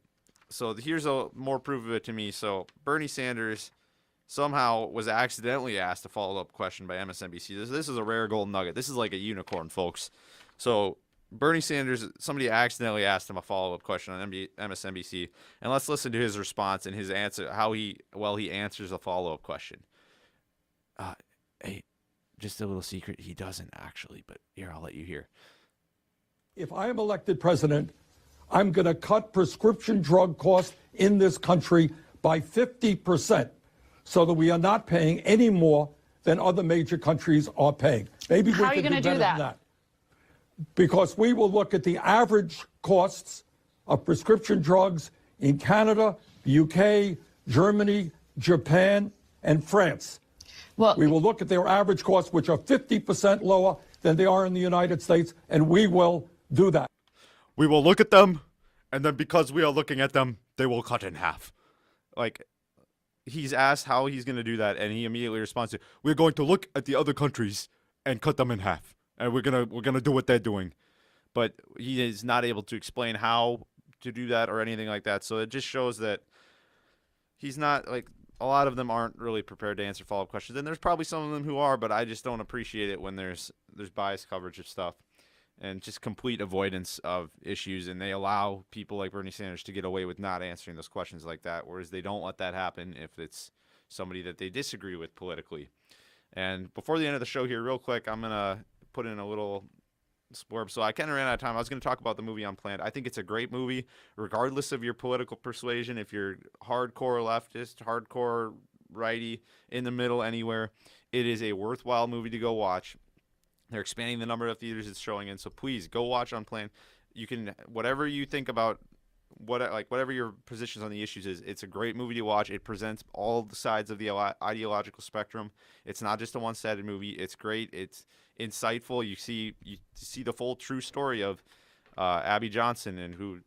so here's more proof of it to me. So Bernie Sanders somehow was accidentally asked a follow-up question by MSNBC. This is a rare golden nugget. This is like a unicorn, folks. So Bernie Sanders, somebody accidentally asked him a follow-up question on MSNBC, and let's listen to his response and his answer, how he answers a follow-up question. Hey, just a little secret, he doesn't actually, but here, I'll let you hear. If I am elected president, I'm going to cut prescription drug costs in this country by 50% so that we are not paying any more than other major countries are paying. Maybe How we are you can going do to do better than that? that. Because we will look at the average costs of prescription drugs in Canada, the UK, Germany, Japan, and France. Well, we will look at their average costs, which are 50% lower than they are in the United States, and we will do that. We will look at them, and then because we are looking at them, they will cut in half. Like, he's asked how he's going to do that, and he immediately responds to, we're going to look at the other countries and cut them in half. And we're gonna do what they're doing. But he is not able to explain how to do that or anything like that. So it just shows that he's not, like, a lot of them aren't really prepared to answer follow-up questions. And there's probably some of them who are, but I just don't appreciate it when there's biased coverage of stuff and just complete avoidance of issues. And they allow people like Bernie Sanders to get away with not answering those questions like that, whereas they don't let that happen if it's somebody that they disagree with politically. And before the end of the show here, real quick, I'm going to put in a little splurb. So I kind of ran out of time. I was going to talk about the movie Unplanned. I think it's a great movie, regardless of your political persuasion. If you're hardcore leftist, hardcore righty, in the middle, anywhere, it is a worthwhile movie to go watch. They're expanding the number of theaters it's showing in, so please go watch Unplanned. You can, whatever you think about whatever your positions on the issues is, it's a great movie to watch. It presents all the sides of the ideological spectrum. It's not just a one-sided movie. It's great. It's insightful. You see the full true story of Abby Johnson, and who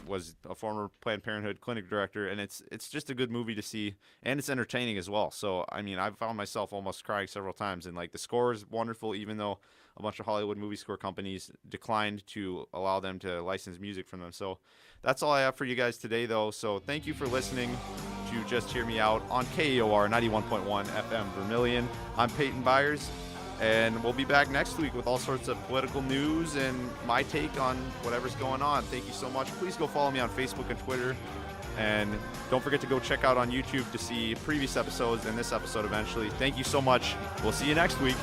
was a former Planned Parenthood clinic director, and it's just a good movie to see, and it's entertaining as well. So I mean, I've found myself almost crying several times, and like the score is wonderful, even though a bunch of Hollywood movie score companies declined to allow them to license music from them. So that's all I have for you guys today, though. So thank you for listening to Just Hear Me Out on KEOR 91.1 FM Vermilion. I'm Peyton Byers, and we'll be back next week with all sorts of political news and my take on whatever's going on. Thank you so much. Please go follow me on Facebook and Twitter. And don't forget to go check out on YouTube to see previous episodes and this episode eventually. Thank you so much. We'll see you next week.